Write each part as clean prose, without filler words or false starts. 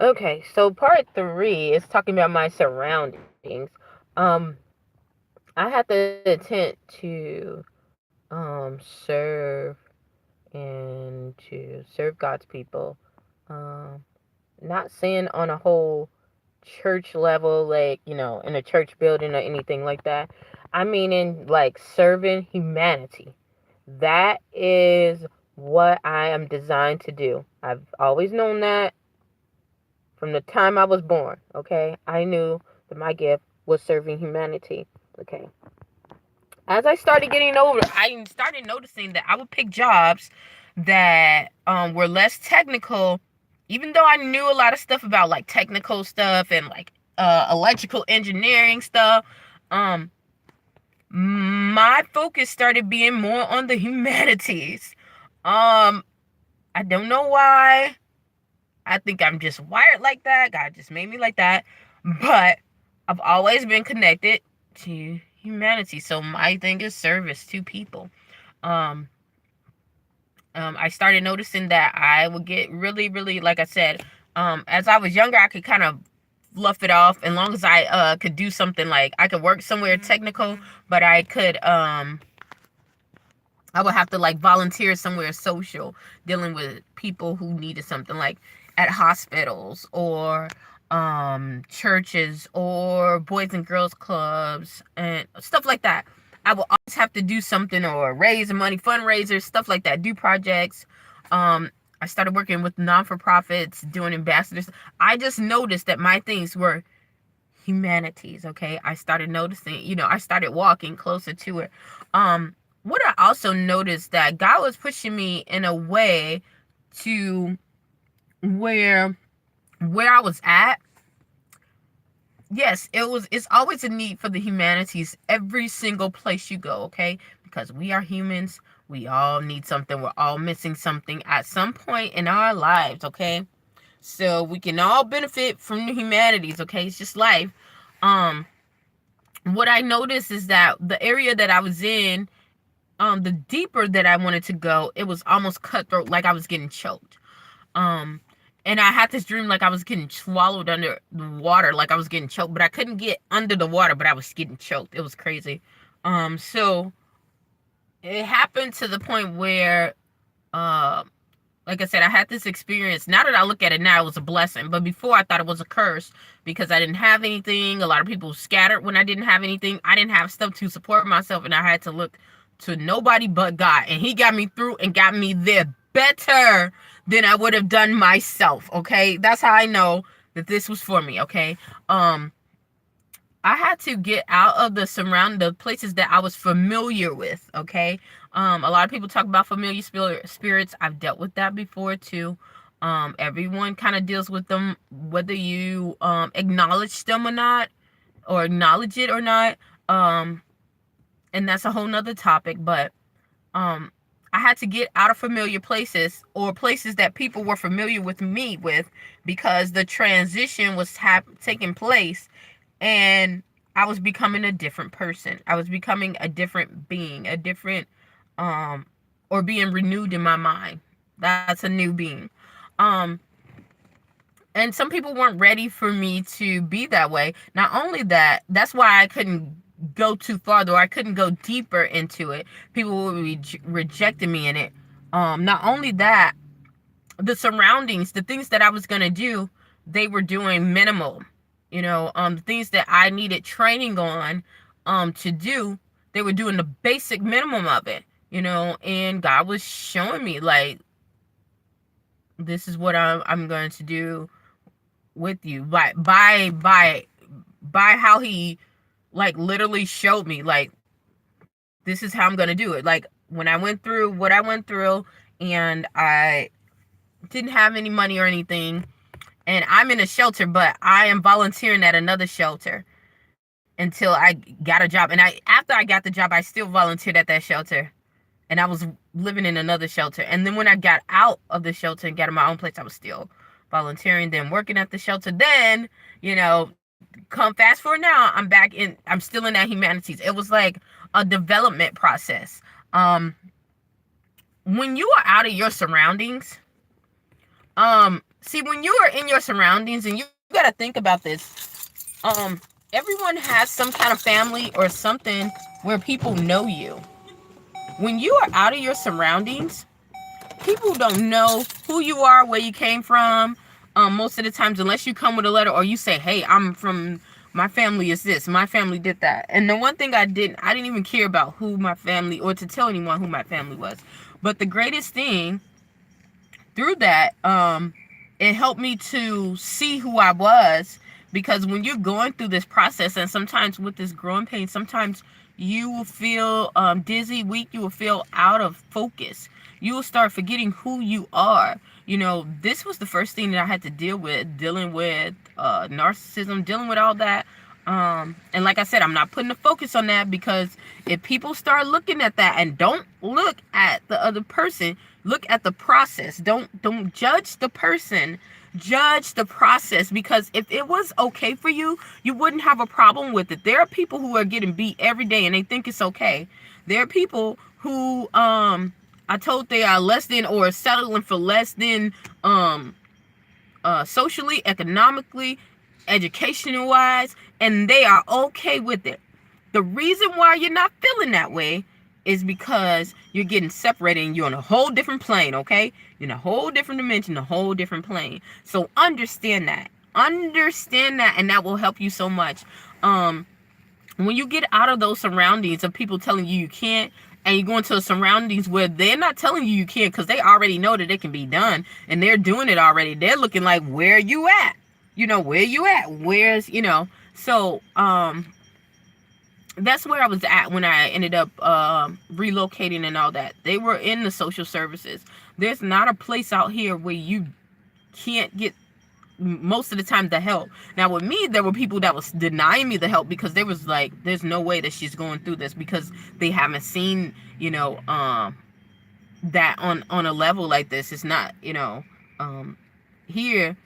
Okay, so part 3 is talking about my surroundings. Um, I had the intent to serve and to serve God's people. Um, Not saying on a whole church level, like, in a church building or anything like that. I mean, in like serving humanity. That is what I am designed to do. I've always known that from the time I was born, okay? I knew that my gift was serving humanity, okay? As I started getting older, I started noticing that I would pick jobs that were less technical, even though I knew a lot of stuff about like technical stuff and like electrical engineering stuff. Um, my focus started being more on the humanities. Um, I don't know why. I think I'm just wired like that. God just made me like that. But I've always been connected to humanity. So my thing is service to people. Um, I started noticing that I would get really, really, like I said, as I was younger, I could kind of fluff it off as long as I could do something like I could work somewhere technical, but I would have to like volunteer somewhere social, dealing with people who needed something like at hospitals or churches or boys and girls clubs and stuff like that. I will always have to do something or raise money, fundraisers, stuff like that, do projects. Um, I started working with non-for-profits, doing ambassadors. I just noticed that my things were humanities. Okay, I started noticing, I started walking closer to it. What I also noticed that God was pushing me in a way to where I was at. Yes, it's always a need for the humanities every single place you go. Okay, because we are humans, we all need something, we're all missing something at some point in our lives. Okay, so we can all benefit from the humanities. Okay, it's just life. um what I noticed is that the area that I was in, the deeper that I wanted to go, it was almost cutthroat, like I was getting choked. Um, and I had this dream like I was getting swallowed under the water, like I was getting choked, but I couldn't get under the water, but I was getting choked. It was crazy. So it happened to the point where, uh, like I said, I had this experience. Now that I look at it now, it was a blessing. But before, I thought it was a curse because I didn't have anything. A lot of people scattered when I didn't have anything. I didn't have stuff to support myself, and I had to look to nobody but God. And He got me through and got me there better than I would have done myself. Okay, that's how I know that this was for me. Okay, um, I had to get out of the places that I was familiar with. Okay. A lot of people talk about familiar spirits. I've dealt with that before too. Everyone kind of deals with them, whether you acknowledge them or not, or acknowledge it or not. Um, and that's a whole nother topic. But um, I had to get out of familiar places or places that people were familiar with me with, because the transition was taking place, and I was becoming a different person. I was becoming a different being, a different um or being renewed in my mind. That's a new being. Um and some people weren't ready for me to be that way. Not only that, that's why I couldn't go too far, or I couldn't go deeper into it. People were rejecting me in it. Not only that, the surroundings, the things that I was gonna do, they were doing minimal. The things that I needed training on, to do, they were doing the basic minimum of it. And God was showing me like, this is what I'm going to do with you, by how He like literally showed me like, this is how I'm gonna do it. Like when I went through what I went through, and I didn't have any money or anything, and I'm in a shelter, but I am volunteering at another shelter until I got a job. And after I got the job, I still volunteered at that shelter, and I was living in another shelter. And then when I got out of the shelter and got in my own place, I was still volunteering, then working at the shelter. Then, come fast forward now, I'm still in that humanities. It was like a development process. Um, when you are out of your surroundings, See, when you are in your surroundings, and you got to think about this, everyone has some kind of family or something where people know you. When you are out of your surroundings, people don't know who you are, where you came from. Most of the times, unless you come with a letter or you say, "Hey, I'm from my family is this, my family did that." And the one thing I didn't even care about who my family or to tell anyone who my family was. But the greatest thing through that, it helped me to see who I was, because when you're going through this process, and sometimes with this growing pain, sometimes you will feel dizzy, weak, you will feel out of focus. You will start forgetting who you are. You know, this was the first thing that I had to deal with, dealing with narcissism, dealing with all that. And like I said, I'm not putting the focus on that, because if people start looking at that and don't look at the other person, look at the process. Don't judge the person, judge the process. Because if it was okay for you, you wouldn't have a problem with it. There are people who are getting beat every day and they think it's okay. There are people who I told they are less than or settling for less than socially, economically, educational wise, and they are okay with it. The reason why you're not feeling that way is because you're getting separated and you're on a whole different plane, okay? You're in a whole different dimension, a whole different plane. So understand that. Understand that, and that will help you so much. When you get out of those surroundings of people telling you you can't, and you go into surroundings where they're not telling you you can't, because they already know that it can be done and they're doing it already. They're looking like, where you at? You know, where you at? Where's, you know? So that's where I was at when I ended up relocating and all that. They were in the social services. There's not a place out here where you can't get, most of the time, the help. Now with me, there were people that was denying me the help, because they was like, there's no way that she's going through this, because they haven't seen, you know, that on a level like this. It's not, you know, here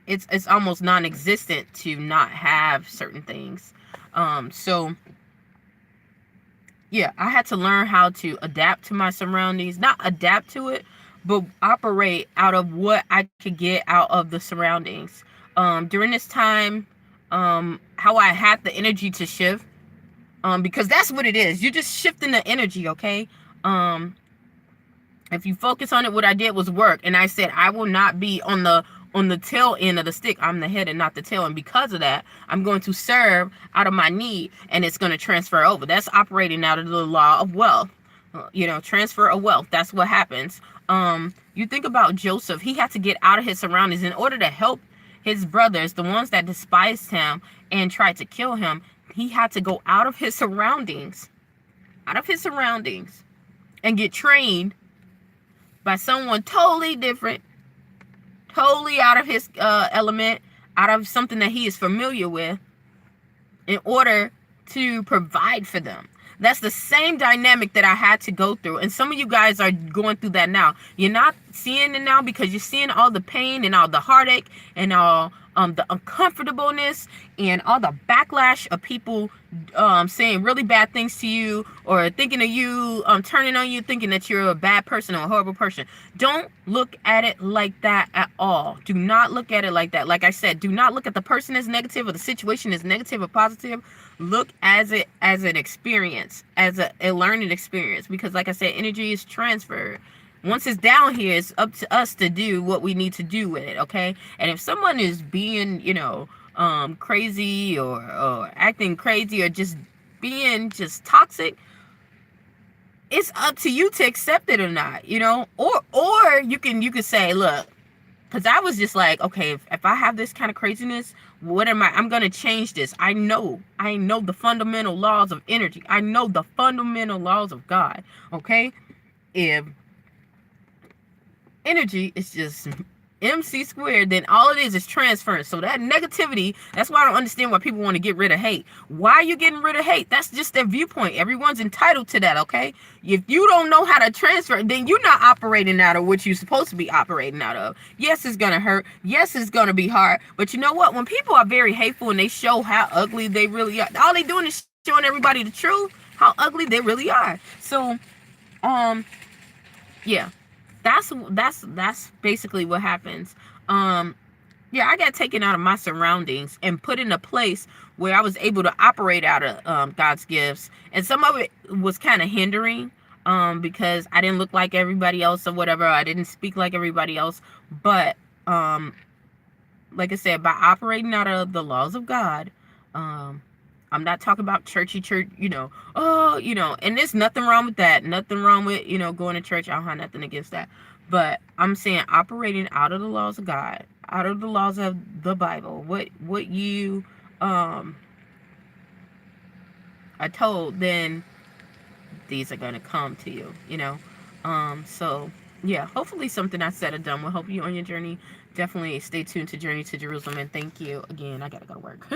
it's almost non-existent to not have certain things. So yeah, I had to learn how to adapt to my surroundings, not adapt to it, but operate out of what I could get out of the surroundings. During this time, how I had the energy to shift, because that's what it is. You're just shifting the energy, okay? If you focus on it, what I did was work, and I said I will not be on the tail end of the stick. I'm the head and not the tail, and because of that, I'm going to serve out of my need, and it's going to transfer over. That's operating out of the law of wealth. You know, transfer of wealth. That's what happens. You think about Joseph. He had to get out of his surroundings in order to help his brothers, the ones that despised him and tried to kill him. He had to go out of his surroundings, and get trained by someone totally different, totally out of his element, out of something that he is familiar with, in order to provide for them. That's the same dynamic that I had to go through. And some of you guys are going through that now. You're not seeing it now because you're seeing all the pain and all the heartache and all the uncomfortableness and all the backlash of people saying really bad things to you, or thinking of you, turning on you, thinking that you're a bad person or a horrible person. Don't look at it like that at all. Do not look at it like that. Like I said, do not look at the person as negative or the situation as negative or positive. Look as it as an experience, as a learning experience, because like I said, energy is transferred. Once it's down here, it's up to us to do what we need to do with it, okay? And if someone is being, you know, crazy or acting crazy, or just being just toxic, it's up to you to accept it or not, you know? Or you can say, look, because I was just like, okay, if I have this kind of craziness, what am I? I'm going to change this. I know the fundamental laws of energy. I know the fundamental laws of God, okay? If energy is just MC squared, then all it is transference. So that negativity, that's why I don't understand why people want to get rid of hate. Why are you getting rid of hate? That's just their viewpoint. Everyone's entitled to that, okay? If you don't know how to transfer, then you're not operating out of what you're supposed to be operating out of. Yes, it's going to hurt. Yes, it's going to be hard. But you know what? When people are very hateful and they show how ugly they really are, all they doing is showing everybody the truth, how ugly they really are. So, yeah. That's basically what happens. Um, yeah, I got taken out of my surroundings and put in a place where I was able to operate out of God's gifts. And some of it was kind of hindering because I didn't look like everybody else or whatever. I didn't speak like everybody else. But um, like I said, by operating out of the laws of God, um, I'm not talking about churchy church, and there's nothing wrong with that. Nothing wrong with, going to church. I don't have nothing against that. But I'm saying operating out of the laws of God, out of the laws of the Bible, what you are told, then these are gonna come to you. So yeah, hopefully something I said or done will help you on your journey. Definitely stay tuned to Journey to Jerusalem, and thank you again. I gotta go to work.